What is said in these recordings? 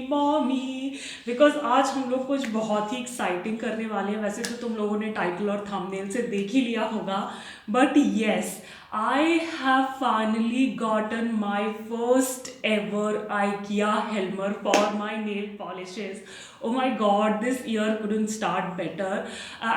Mommy, because आज हम लोग कुछ बहुत ही एक्साइटिंग करने वाले हैं। वैसे तो तुम लोगों ने टाइटल और थंबनेल से देख ही लिया होगा, but yes, I have finally gotten my first ever IKEA Helmer for my nail polishes. Oh my god, this year couldn't start better.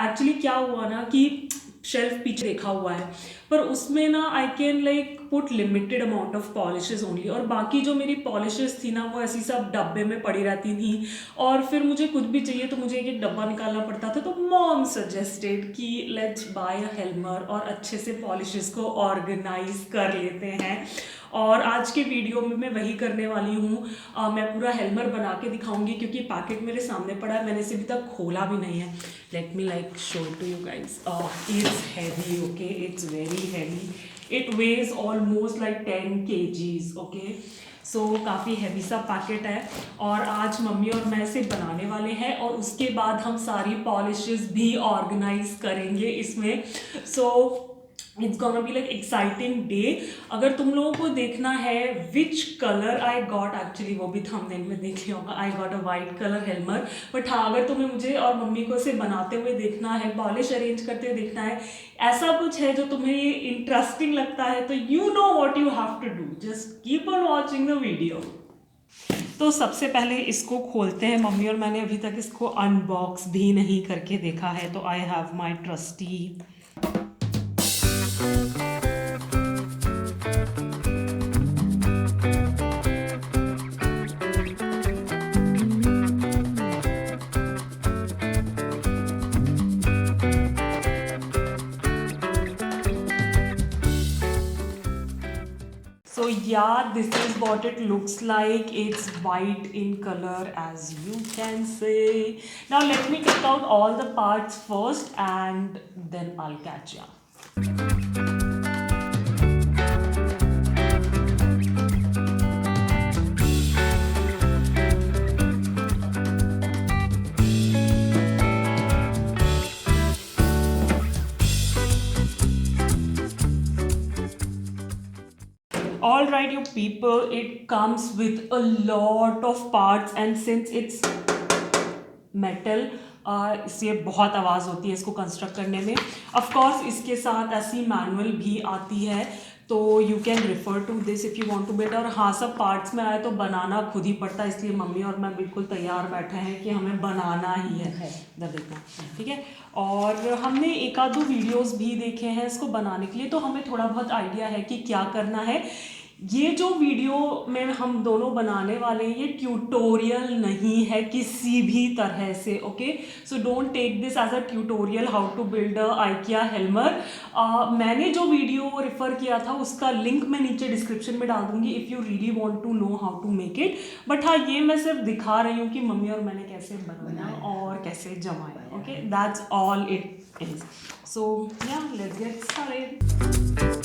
Actually क्या हुआ ना कि शेल्फ पीछे देखा हुआ है, पर उसमें ना I can like put limited amount of polishes only, और बाकी जो मेरी पॉलिशेज थी ना वो ऐसी सब डब्बे में पड़ी रहती थी, और फिर मुझे कुछ भी चाहिए तो मुझे एक डब्बा निकालना पड़ता था। तो मॉम सजेस्टेड कि लेट्स बाय अ हेल्मर और अच्छे से पॉलिशेज को ऑर्गेनाइज कर लेते हैं। और आज के वीडियो में मैं वही करने वाली हूँ। मैं पूरा हेल्मर बना के दिखाऊंगी, क्योंकि पैकेट मेरे सामने पड़ा है, मैंने इसे अभी तक खोला भी नहीं है। Let me like show to you guys. It's heavy, okay, it's very heavy. It weighs almost like 10 kgs, okay. So काफ़ी हैवी सा पैकेट है, और आज मम्मी और मैं इसे बनाने वाले हैं, और उसके बाद हम सारी पॉलिशेस भी ऑर्गेनाइज करेंगे इसमें। So it's gonna be like exciting day. अगर तुम लोगों को देखना है which colour I got, actually वो भी थंबनेल में देख लिया होगा, I got a white colour helmet. But हाँ, अगर तुम्हें मुझे और मम्मी को इसे बनाते हुए देखना है, पॉलिश अरेंज करते हुए देखना है, ऐसा कुछ है जो तुम्हें इंटरेस्टिंग लगता है, तो you know what you have to do, just keep on watching the video. तो सबसे पहले इसको खोलते हैं। मम्मी और मैंने अभी तक इसको अनबॉक्स भी नहीं करके देखा है, तो I have my trustee. So yeah, this is what it looks like. It's white in color, as you can see. Now let me take out all the parts first, and then I'll catch ya. All right, you people, it comes with a lot of parts, and since it's metal, इससे बहुत आवाज़ होती है इसको construct करने में। Of course इसके साथ ऐसी मैनुअल भी आती है, तो you can refer to this if you want to bet. और हाँ, सब पार्ट्स में आए तो बनाना खुद ही पड़ता है, इसलिए मम्मी और मैं बिल्कुल तैयार बैठे हैं कि हमें बनाना ही है। इधर देखना, ठीक है। और हमने एक आध दो वीडियोस भी देखे हैं इसको बनाने के लिए, तो हमें थोड़ा बहुत आइडिया है कि क्या करना है। ये जो वीडियो में हम दोनों बनाने वाले हैं, ये ट्यूटोरियल नहीं है किसी भी तरह से, okay. So don't take this as a tutorial how to build a IKEA Helmer. मैंने जो वीडियो रेफर किया था उसका लिंक मैं नीचे डिस्क्रिप्शन में डाल दूंगी if you really want to know how to make it. But हाँ, ये मैं सिर्फ दिखा रही हूँ कि मम्मी और मैंने कैसे बनाया और कैसे जमाया, okay, that's all it is. So yeah, let's get started.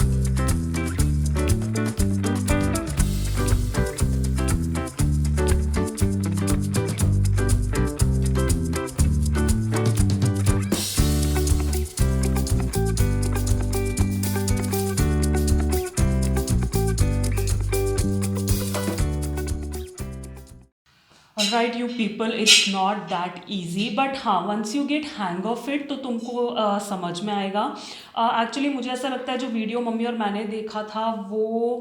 Right you people, it's not that easy, but हाँ, once you get hang of it तो तुमको समझ में आएगा। एक्चुअली मुझे ऐसा लगता है जो वीडियो मम्मी और मैंने देखा था वो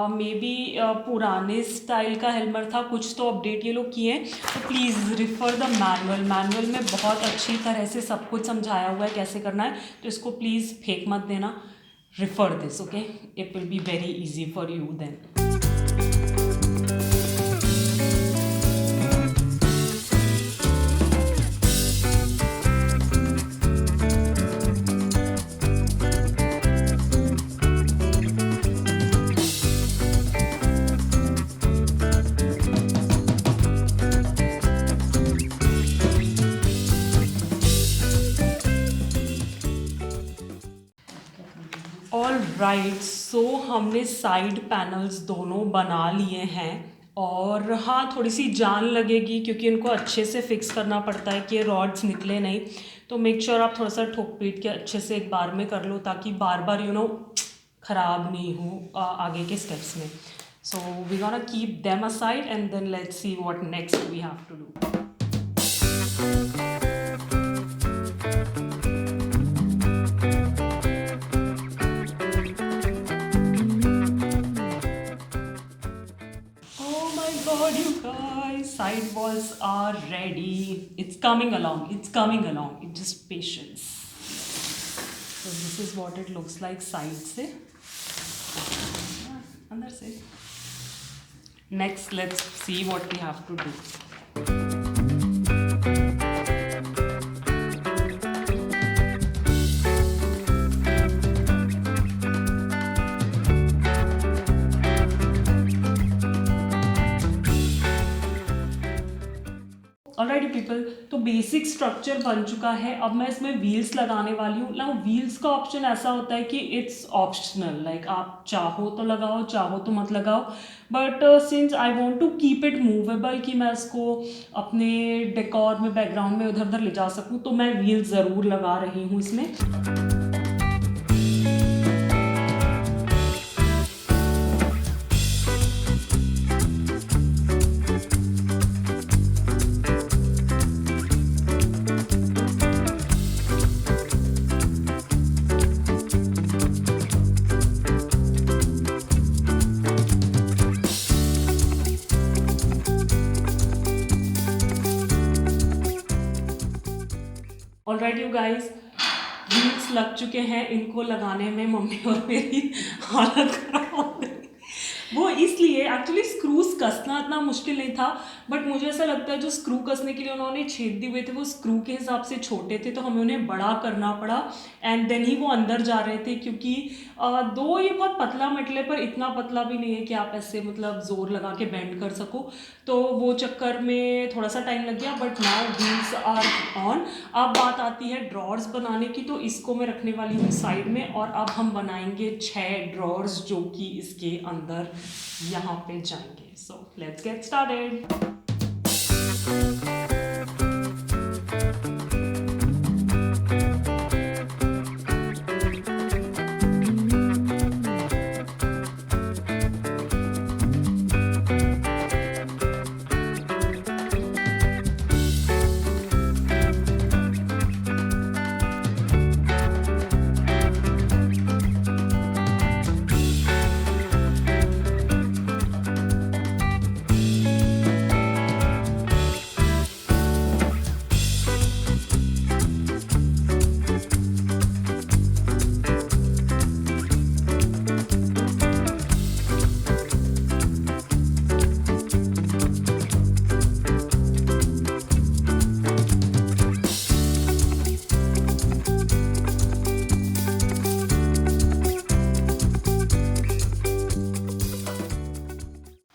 मे बी पुराने स्टाइल का हेल्मर था, कुछ तो अपडेट ये लोग किए। तो प्लीज़ रिफ़र द मैनुअल में बहुत अच्छी तरह से सब कुछ समझाया हुआ है कैसे करना है, तो इसको प्लीज़ फेंक मत देना। Refer this, okay, it will be very easy for you then. All right, so हमने साइड पैनल्स दोनों बना लिए हैं, और हाँ, थोड़ी सी जान लगेगी क्योंकि इनको अच्छे से फिक्स करना पड़ता है कि ये रॉड्स निकले नहीं। तो मेक श्योर आप थोड़ा सा ठोक पीट के अच्छे से एक बार में कर लो, ताकि बार बार ख़राब नहीं हो आगे के स्टेप्स में। So we're gonna keep them aside and then let's see what next we have to do. Oh my god, you guys, side walls are ready. It's coming along. It's coming along. It's just patience. So this is what it looks like side से. अंदर से. Next, let's see what we have to do. Alright people, तो basic structure बन चुका है. अब मैं इसमें व्हील्स लगाने वाली हूँ. ना व्हील्स का ऑप्शन ऐसा होता है कि इट्स ऑप्शनल, लाइक आप चाहो तो लगाओ, चाहो तो मत लगाओ. But since I want to keep it movable, कि मैं इसको अपने डेकोर में, बैकग्राउंड में उधर उधर ले जा सकूँ, तो मैं व्हील्स ज़रूर लगा रही हूँ इसमें. ऑलराइट यू गाइस, व्हील्स लग चुके हैं. इनको लगाने में मम्मी और मेरी हालत खराब हो गई. वो इसलिए एक्चुअली स्क्रूज कसना इतना मुश्किल नहीं था, बट मुझे ऐसा लगता है जो स्क्रू कसने के लिए उन्होंने छेद दिए हुए थे वो स्क्रू के हिसाब से छोटे थे, तो हमें उन्हें बड़ा करना पड़ा. एंड देन ही वो अंदर जा रहे थे, क्योंकि दो ये बहुत पतला मटले, पर इतना पतला भी नहीं है कि आप ऐसे मतलब ज़ोर लगा के बेंड कर सको. तो वो चक्कर में थोड़ा सा टाइम लग गया. But now wheels are on. अब बात आती है ड्रॉर्स बनाने की, तो इसको मैं रखने वाली हूँ साइड में. और अब हम बनाएंगे 6 ड्रॉर्स जो कि इसके अंदर यहाँ पे जाएंगे. सो let's get started.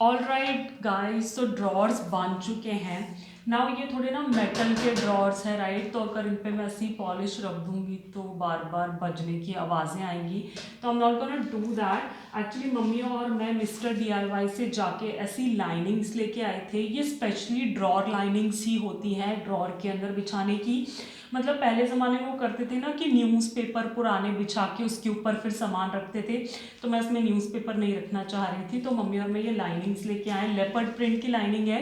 Alright guys, तो ड्रॉर्स बन चुके हैं. नाउ ये थोड़े ना मेटल के ड्रॉर्स हैं, राइट. तो अगर इन पे मैं ऐसी पॉलिश रख दूंगी तो बार बार बजने की आवाज़ें आएंगी. तो I am not gonna do that. Actually mummy और मैं मिस्टर DIY से जाके ऐसी लाइनिंग्स लेके आए थे. ये स्पेशली ड्रॉर लाइनिंग्स ही होती हैं ड्रॉर के अंदर बिछाने की. मतलब पहले ज़माने में वो करते थे ना कि न्यूज़पेपर पुराने बिछा के उसके ऊपर फिर सामान रखते थे. तो मैं इसमें न्यूज़पेपर नहीं रखना चाह रही थी, तो मम्मी और मैं ये लाइनिंग्स लेके आए. लेपर्ड प्रिंट की लाइनिंग है.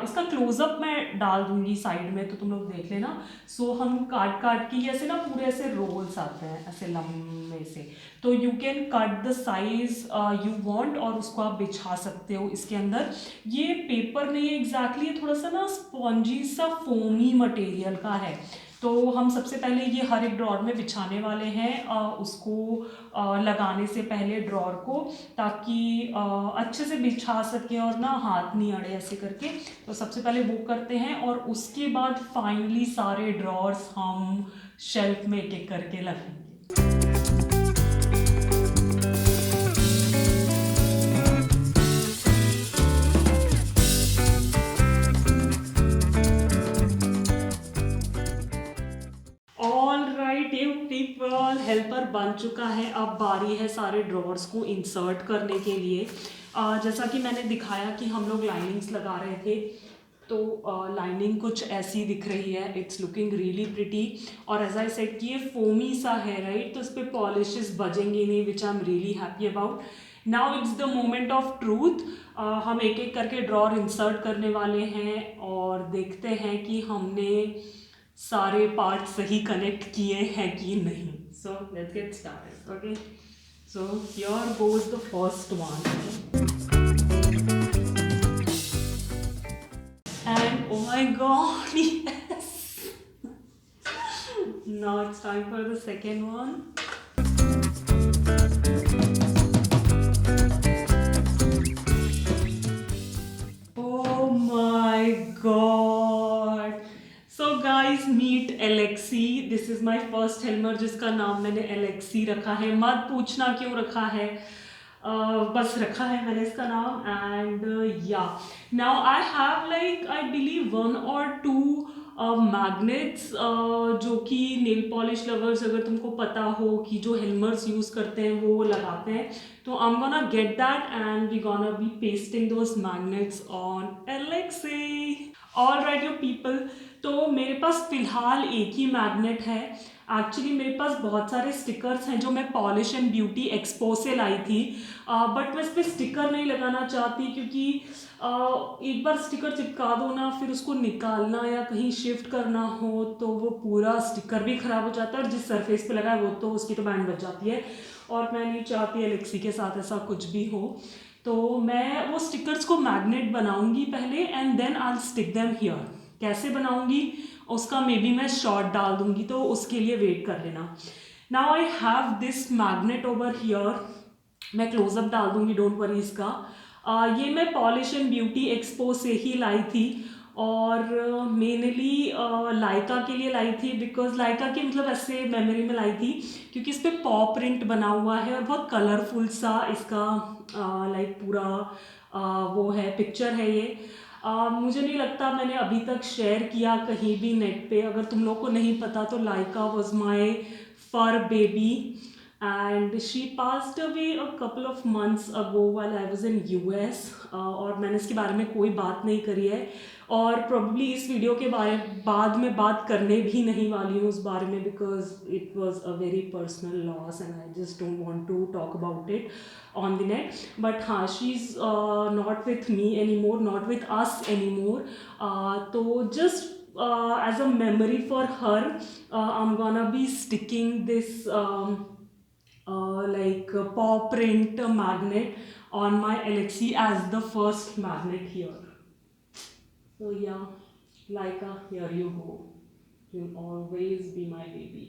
इसका क्लोजअप मैं डाल दूंगी साइड में, तो तुम लोग देख लेना. सो हम काट काट के ऐसे ना पूरे ऐसे रोल्स आते हैं ऐसे लंबे से, तो you can cut the size you want और उसको आप बिछा सकते हो इसके अंदर. ये पेपर नहीं है एग्जैक्टली, थोड़ा सा ना स्पॉन्जी सा फोमी मटेरियल का है. तो हम सबसे पहले ये हर एक ड्रॉर में बिछाने वाले हैं उसको लगाने से पहले ड्रॉर को, ताकि अच्छे से बिछा सकें और ना हाथ नहीं अड़े ऐसे करके. तो सबसे पहले वो करते हैं और उसके बाद फाइनली सारे ड्रॉर्स हम शेल्फ में एक एक करके लगाएंगे. पीपल, हेल्पर बन चुका है. अब बारी है सारे ड्रॉर्स को इंसर्ट करने के लिए. जैसा कि मैंने दिखाया कि हम लोग लाइनिंग्स लगा रहे थे, तो लाइनिंग कुछ ऐसी दिख रही है. It's looking really pretty. और एज आई सेड कि ये फोमी सा है, राइट. तो इस पर पॉलिशेस बजेंगे नहीं, which I am really happy about. Now it's the moment of truth. हम एक एक करके ड्रॉर इंसर्ट करने वाले हैं और देखते हैं कि हमने सारे पार्ट सही कनेक्ट किए हैं कि नहीं। So let's get started. Okay, so here goes the first one and oh my God, yes. Now it's time for the second one. God. So guys meet Alexi. This is my first helmet जिसका नाम मैंने Alexei रखा है। मत पूछना क्यों रखा है, बस रखा है मैंने इसका नाम। एंड या now I have like I believe 1 or 2 magnets जो कि नेल पॉलिश लवर्स, अगर तुमको पता हो कि जो हेलमर्स यूज़ करते हैं वो लगाते हैं, तो I am gonna get that and we gonna be pasting those magnets on Alexi. All right you people, तो मेरे पास फ़िलहाल एक ही मैग्नेट है। एक्चुअली मेरे पास बहुत सारे स्टिकर्स हैं जो मैं पॉलिश एंड ब्यूटी एक्सपो से लाई थी, बट मैं इस पर स्टिकर नहीं लगाना चाहती क्योंकि एक बार स्टिकर चिपका दो ना, फिर उसको निकालना या कहीं शिफ्ट करना हो तो वो पूरा स्टिकर भी ख़राब हो जाता है और जिस सरफेस पे लगा है वो तो उसकी तो बैंड बच जाती है, और मैं नहीं चाहती एलेक्सी के साथ ऐसा कुछ भी हो। तो मैं वो स्टिकर्स को मैग्नेट बनाऊंगी पहले and then I stick them here. कैसे बनाऊंगी उसका मे बी मैं शॉर्ट डाल दूंगी, तो उसके लिए वेट कर लेना। Now I have this magnet over here. मैं क्लोजअप डाल दूंगी, डोंट वरी इसका। ये मैं पॉलिश एंड ब्यूटी एक्सपो से ही लाई थी और मेनली लाइका के लिए लाई थी, बिकॉज लाइका की मतलब ऐसे मेमोरी में लाई थी क्योंकि इस पर पॉ प्रिंट बना हुआ है और बहुत कलरफुल सा इसका लाइक पूरा वो है, पिक्चर है ये। मुझे नहीं लगता मैंने अभी तक शेयर किया कहीं भी नेट पे। अगर तुम लोग को नहीं पता तो Laika was my fur baby and she passed away a couple of months ago while I was in US, और मैंने इसके बारे में कोई बात नहीं करी है और प्रोबेबली इस वीडियो के बाद में बात करने भी नहीं वाली हूँ उस बारे में, because it was a very personal loss and I just don't want to talk about it on the net. But हाँ, she is not with me any more, not with us any more, तो just as a memory for her, I'm gonna be sticking this like paw print magnet on my Alexi as the first magnet here. So yeah, Laika, here you go. You'll always be my baby.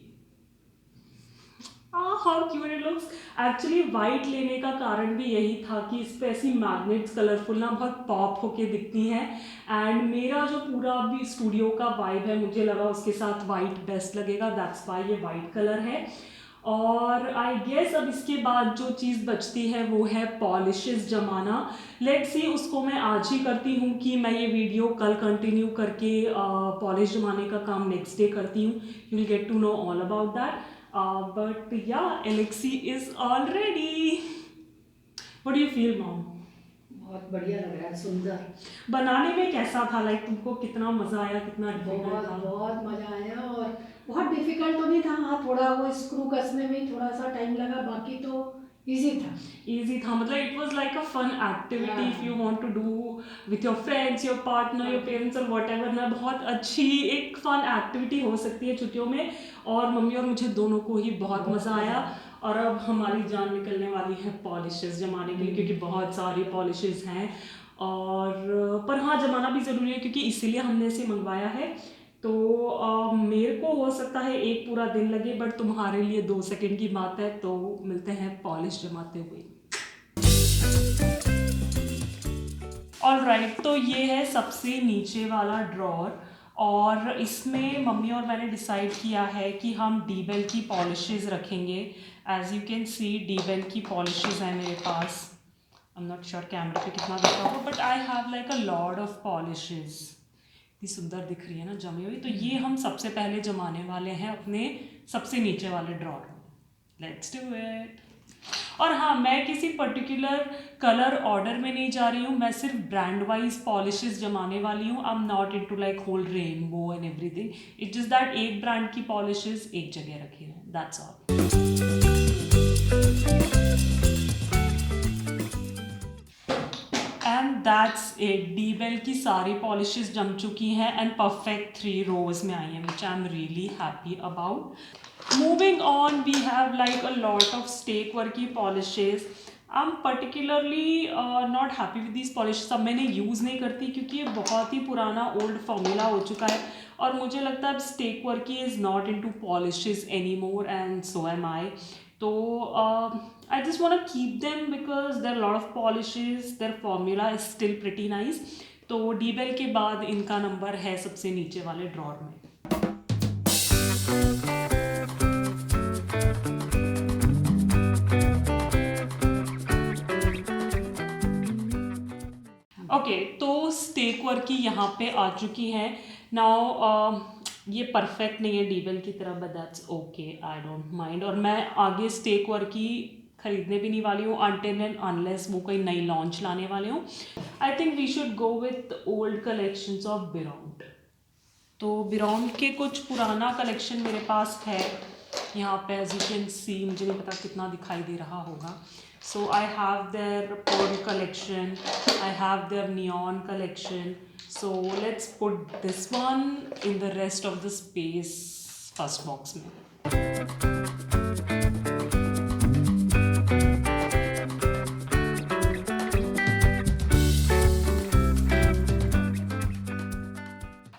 how cute it looks. Actually white लेने का कारण भी यही था कि इस पे ऐसी मैग्नेट्स कलरफुल ना बहुत पॉप होके दिखती हैं, एंड मेरा जो पूरा भी स्टूडियो का वाइब है मुझे लगा उसके साथ वाइट बेस्ट लगेगा, दैट्स वाई ये वाइट कलर है। और आई गेस अब इसके बाद जो चीज़ बचती है वो है पॉलिशेस जमाना। लेट्स सी, उसको मैं आज ही करती हूँ कि मैं ये वीडियो कल कंटिन्यू करके पॉलिश जमाने का काम नेक्स्ट डे करती हूँ। You will get to know all about that. But yeah, Alexi is all ready. What do you feel, mom? बहुत बढ़िया लग रहा है, सुंदर। बनाने में कैसा था, लाइक तुमको कितना मजा आया, कितना डिफिकल्ट था? बहुत मजा आया और बहुत डिफिकल्ट तो नहीं था। हाँ, थोड़ा वो स्क्रू कसने में थोड़ा सा टाइम लगा, बाकी तो इजी था। इजी था, मतलब it was like a fun activity if you want to do with your friends, your partner, your parents और व्हाटएवर ना। बहुत अच्छी एक फन एक्टिविटी हो सकती है छुट्टियों में, और मम्मी और मुझे दोनों को ही बहुत मज़ा आया। और अब हमारी जान निकलने वाली है पॉलिशेस जमाने के लिए, क्योंकि बहुत सारी पॉलिशेस हैं। और पर हाँ, जमाना भी ज़रूरी है क्योंकि इसीलिए हमने इसे मंगवाया है। तो मेरे को हो सकता है एक पूरा दिन लगे, बट तुम्हारे लिए 2 सेकंड की बात है। तो मिलते हैं पॉलिश जमाते हुए। ऑल राइट, तो ये है सबसे नीचे वाला ड्रॉर, और इसमें मम्मी और मैंने डिसाइड किया है कि हम डीबेल की पॉलिशेस रखेंगे। एज यू कैन सी, डीबेल की पॉलिशेस हैं मेरे पास। आई एम नॉट श्योर कैमरे पे कितना दिख रहा हो, but I have like a lot of polishes. इतनी सुंदर दिख रही है ना जमी हुई। तो ये हम सबसे पहले जमाने वाले हैं अपने सबसे नीचे वाले ड्रॉर में। Let's do it. और हाँ, मैं किसी पर्टिकुलर कलर ऑर्डर में नहीं जा रही हूँ, मैं सिर्फ ब्रांड वाइज पॉलिशेस जमाने वाली हूँ। I am not into like whole rainbow and everything. It's just that एक ब्रांड की पॉलिशेस एक जगह रखी है, that's all. That's it. Debelle की सारी पॉलिशेस जम चुकी हैं एंड परफेक्ट 3 rows में आई हैं, which I am really happy about. Moving on, we have like a lot of Stay Quirky की polishes. I am particularly not happy with this polish. सब मैंने यूज़ नहीं करती क्योंकि ये बहुत ही पुराना ओल्ड फॉर्मूला हो चुका है और मुझे लगता है अब स्टेक वर्क की is not into polishes any more and so am I. तो I just want to keep them because there are a lot of polishes, their formula is still pretty nice. तो डीबेल के बाद इनका number है सबसे नीचे वाले drawer में। ओके, तो स्टेक वर्क की यहाँ पे आ चुकी है। नाउ ये परफेक्ट नहीं है डीबेल की तरह, but that's okay, I don't mind. और मैं आगे स्टेक वर्क की खरीदने भी नहीं वाली हूँ अनटिल एंड अनलेस वो कोई नई लॉन्च लाने वाले हों। I think we should go with old collections of बिरॉन्ड। तो बिरॉन्ड के कुछ पुराना कलेक्शन मेरे पास है यहाँ पे, एज यू कैन सी। मुझे नहीं पता कितना दिखाई दे रहा होगा। So I have their pearl collection, I have their neon collection. So let's put this one in the rest of the space first box में।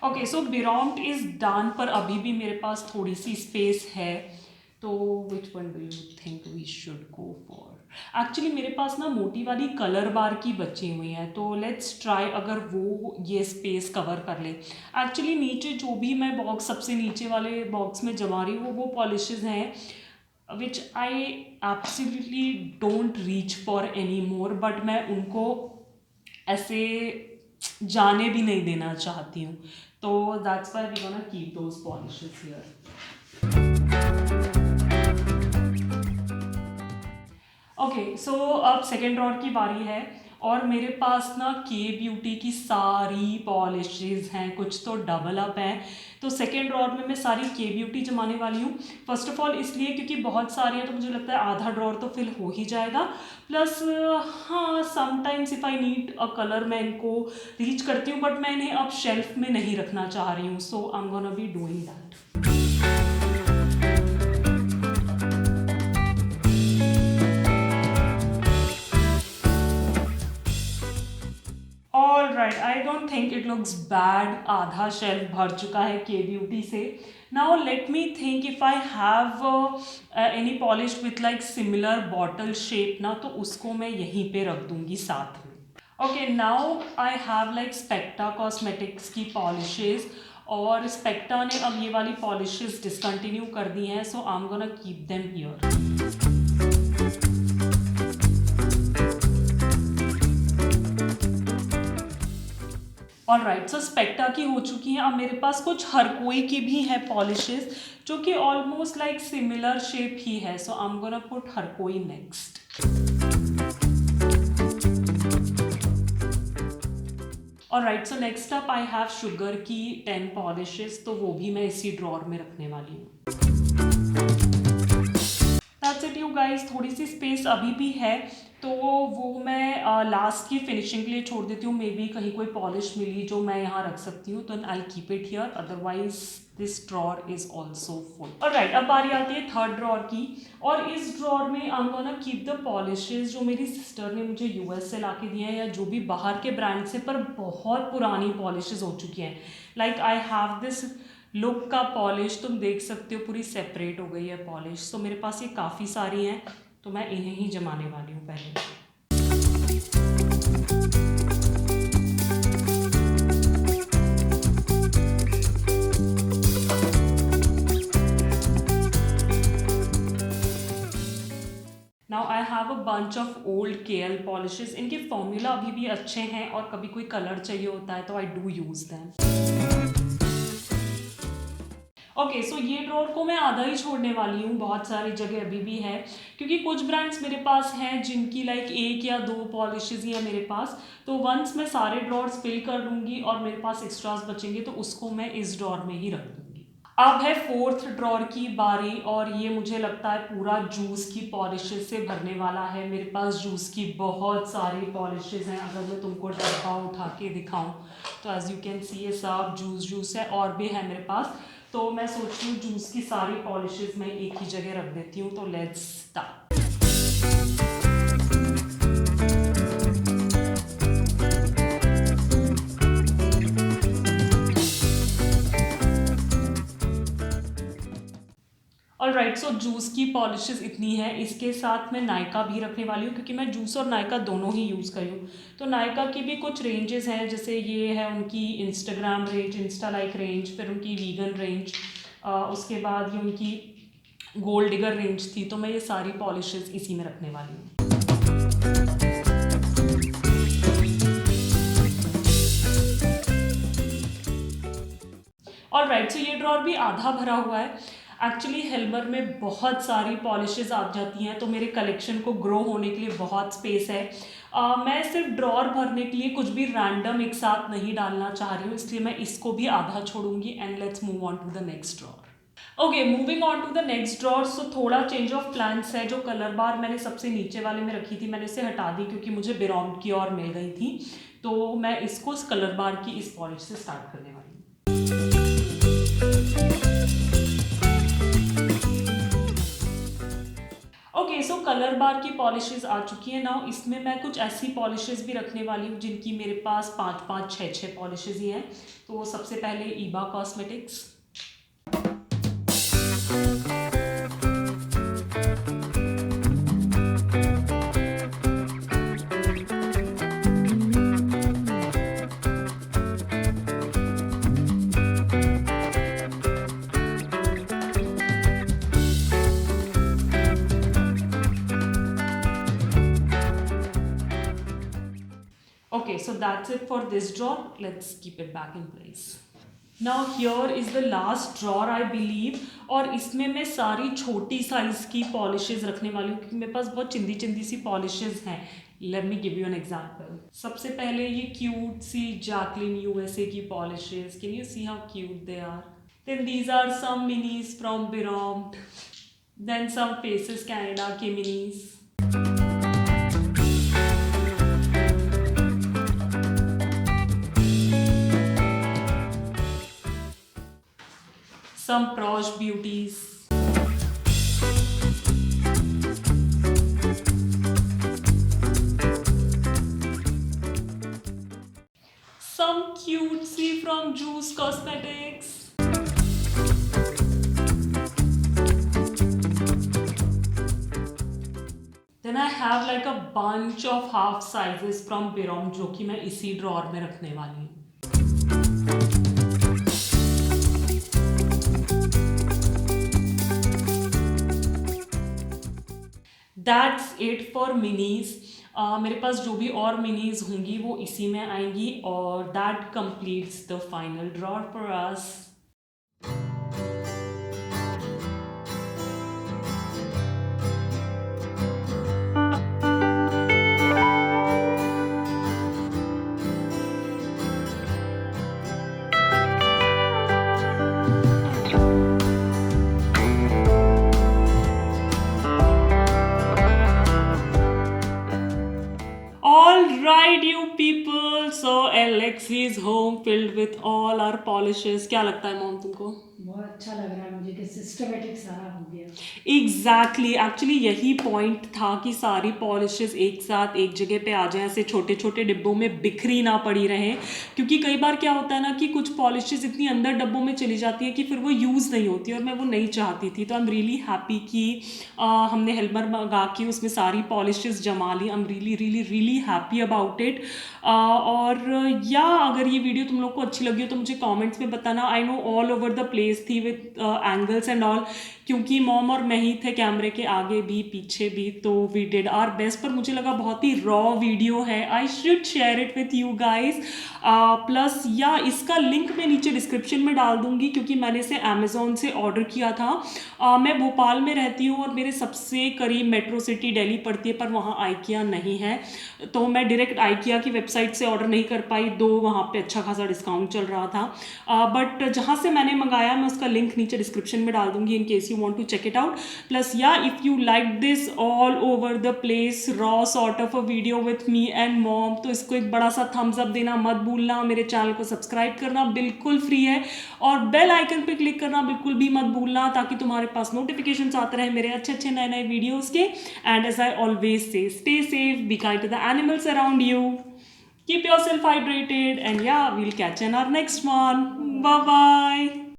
ओके, सो बिरॉन्ट इज़ डन, पर अभी भी मेरे पास थोड़ी सी स्पेस है। तो which one do you think we should go for? Actually मेरे पास ना मोटी वाली कलर बार की बची हुई हैं, तो लेट्स ट्राई अगर वो ये स्पेस कवर कर ले। एक्चुअली नीचे जो भी मैं बॉक्स सबसे नीचे वाले बॉक्स में जमा रही हूँ वो पॉलिशेज हैं which I absolutely don't reach for any more, but मैं उनको ऐसे जाने भी नहीं देना चाहती हूँ। तो that's why we gonna keep those polishes here. Okay, so अब सेकेंड ड्रॉर की बारी है और मेरे पास ना के ब्यूटी की सारी पॉलिशेस हैं, कुछ तो डबल अप हैं। तो सेकेंड ड्रॉर में मैं सारी के ब्यूटी जमाने वाली हूँ। फर्स्ट ऑफ ऑल इसलिए क्योंकि बहुत सारी हैं, तो मुझे लगता है आधा ड्रॉर तो फिल हो ही जाएगा। प्लस हाँ, sometimes if I need a colour मैं इनको रीच करती हूँ, बट मैं इन्हें अब शेल्फ में नहीं रखना चाह रही हूँ। So I am gonna be doing that. All right, I don't think it looks bad. आधा शेल्फ भर चुका है के ब्यूटी से। Now let me think if I have any polish with like similar bottle shape ना, तो उसको मैं यहीं पे रख दूंगी साथ में। Okay, now I have like Specta cosmetics की पॉलिशेस, और स्पेक्टा ने अब ये वाली पॉलिशेस डिसकंटिन्यू कर दी हैं, so I am gonna keep them here. All right, so Specta की हो चुकी हैं। अब मेरे पास कुछ हर कोई की भी है पॉलिशेस जो कि ऑलमोस्ट लाइक सिमिलर शेप ही है, so I am gonna put her कोई next. All right, so next up I have Sugar की 10 पॉलिशेस, तो वो भी मैं इसी ड्रॉर में रखने वाली हूँ। दैट्स इट यू गाइस, थोड़ी सी स्पेस अभी भी है, तो वो मैं लास्ट की फिनिशिंग के लिए छोड़ देती हूँ। मे बी कहीं कोई पॉलिश मिली जो मैं यहाँ रख सकती हूँ, तो I keep it here, otherwise this drawer is also full. Alright, अब बारी आती है थर्ड ड्रॉर की, और इस ड्रॉर में आई am gonna keep the polishes जो मेरी सिस्टर ने मुझे यूएस से ला के दिए हैं, या जो भी बाहर के ब्रांड से, पर बहुत पुरानी पॉलिशेस हो चुकी हैं। Like I have this look का पॉलिश, तुम देख सकते हो पूरी सेपरेट हो गई है पॉलिश। तो मेरे पास ये काफ़ी सारी हैं, तो मैं इन्हें ही जमाने वाली हूँ पहले। Now I have a bunch of old KL polishes. इनके फॉर्मूला अभी भी अच्छे हैं, और कभी कोई कलर चाहिए होता है तो I do use them. Okay, so ये ड्रॉर को मैं आधा ही छोड़ने वाली हूँ, बहुत सारी जगह अभी भी है, क्योंकि कुछ ब्रांड्स मेरे पास हैं जिनकी लाइक 1 या 2 पॉलिशेस ही है मेरे पास। तो वंस मैं सारे ड्रॉर्स फिल कर लूँगी और मेरे पास एक्स्ट्रास बचेंगे, तो उसको मैं इस ड्रॉर में ही रख दूँगी। अब है फोर्थ ड्रॉर की बारी और ये मुझे लगता है पूरा जूस की पॉलिशेस से भरने वाला है। मेरे पास जूस की बहुत सारी पॉलिशेस हैं। अगर मैं तुमको डब्बा उठा के दिखाऊं तो एज यू कैन सी ये सब जूस है और भी है मेरे पास। तो मैं सोच रही हूँ जूस की सारी पॉलिशेस मैं एक ही जगह रख देती हूँ। तो let's start. Alright, so juice की पॉलिशेस इतनी है। इसके साथ मैं नायका भी रखने वाली हूँ क्योंकि मैं जूस और नायका दोनों ही यूज़ करी हूँ। तो नायका की भी कुछ रेंजेस हैं, जैसे ये है उनकी Instagram range, Insta like range, फिर उनकी वीगन रेंज, उसके बाद ये उनकी गोल्ड डिगर रेंज थी। तो मैं ये सारी पॉलिशेस इसी में रखने वाली हूँ। ऑलराइट, सो ये ड्रॉर भी आधा भरा हुआ है। एक्चुअली हेल्मर में बहुत सारी पॉलिशेस आ जाती हैं तो मेरे कलेक्शन को ग्रो होने के लिए बहुत स्पेस है। मैं सिर्फ ड्रॉर भरने के लिए कुछ भी रैंडम एक साथ नहीं डालना चाह रही हूँ, इसलिए मैं इसको भी आधा छोड़ूंगी। And let's move on to the next drawer. Okay, moving on to the next drawer. So थोड़ा चेंज ऑफ प्लान्स है। जो कलर बार मैंने सबसे नीचे वाले में रखी थी, मैंने इसे हटा दी क्योंकि मुझे बिरॉन्ड की और मिल गई थी। तो मैं इसको इस कलर बार की इस पॉलिश से स्टार्ट करने वाली हूँ। ओके, सो कलर बार की पॉलिशेस आ चुकी हैं। नाउ इसमें मैं कुछ ऐसी पॉलिशेस भी रखने वाली हूँ जिनकी मेरे पास 5-5, 6-6 पॉलिशेस ही हैं। तो सबसे पहले ईबा cosmetics, okay, so that's it for this drawer. Let's keep it back in place. Now here is the last drawer I believe, और इसमें मैं सारी छोटी साइज की पॉलिशेस रखने वाली हूँ क्योंकि मेरे पास बहुत चिंदी चिंदी सी पॉलिशेस हैं। Let me give you an example. सबसे पहले ये क्यूट सी जैकलिन USA की polishes. Can you see how cute they are? Then these are some minis from Biromed. Then some Faces Canada के minis. Some Prosh Beauties. Some cutesy from Juice Cosmetics. Then I have like a bunch of half sizes from Birom जो कि मैं इसी drawer में रखने वाली हूँ। That's it for minis. मेरे पास जो भी और मिनीज होंगी वो इसी में आएंगी और that completes the final drawer for us. Alright you people, so Alexi's home filled with all our polishes. क्या लगता है मॉम तुमको? बहुत अच्छा लग रहा है मुझे कि सिस्टमेटिक सारा हो गया। एग्जैक्टली, एक्चुअली यही पॉइंट था कि सारी पॉलिशेस एक साथ एक जगह पे आ जाएं, ऐसे छोटे छोटे डिब्बों में बिखरी ना पड़ी रहें। क्योंकि कई बार क्या होता है ना कि कुछ पॉलिशेस इतनी अंदर डब्बों में चली जाती है कि फिर वो यूज़ नहीं होती और मैं वो नहीं चाहती थी। तो आई एम रियली हैप्पी कि हमने हेल्मर मंगा के उसमें सारी पॉलिशेस जमा ली। I am really really really happy about it. और या अगर ये वीडियो तुम लोग को अच्छी लगी हो तो मुझे कमेंट्स में बताना। I know all over the place थी विद एंगल्स एंड ऑल, क्योंकि मॉम और मैं ही थे कैमरे के आगे भी पीछे भी, तो वी डिड आवर बेस्ट। पर मुझे लगा बहुत ही रॉ वीडियो है, I should share it with you guys. Plus या इसका लिंक मैं नीचे डिस्क्रिप्शन में डाल दूंगी क्योंकि मैंने इसे अमेज़ॉन से ऑर्डर किया था। मैं भोपाल में रहती हूँ और मेरे सबसे करीब मेट्रो सिटी दिल्ली पड़ती है, पर वहाँ आइकिया नहीं है, तो मैं डायरेक्ट आइकिया की वेबसाइट से ऑर्डर नहीं कर पाई। दो वहाँ पे अच्छा खासा सा डिस्काउंट चल रहा था। बट जहाँ से मैंने मंगाया मैं उसका लिंक नीचे डिस्क्रिप्शन में डाल दूंगी in case you want to check it out. Plus yeah if you like this all over the place raw sort of a video with me and mom, तो इसको एक बड़ा सा थम्स अप देना मत भूलना, मेरे चैनल को सब्सक्राइब करना बिल्कुल फ्री है, और बेल आइकन पे क्लिक करना बिल्कुल भी मत भूलना, ताकि तुम्हारे पास नोटिफिकेशंस आते रहे मेरे अच्छे अच्छे नए नए वीडियोस के। And as I always say, stay safe, be kind to the animals around you, keep yourself hydrated, and yeah, we'll catch you in our next one. Bye bye.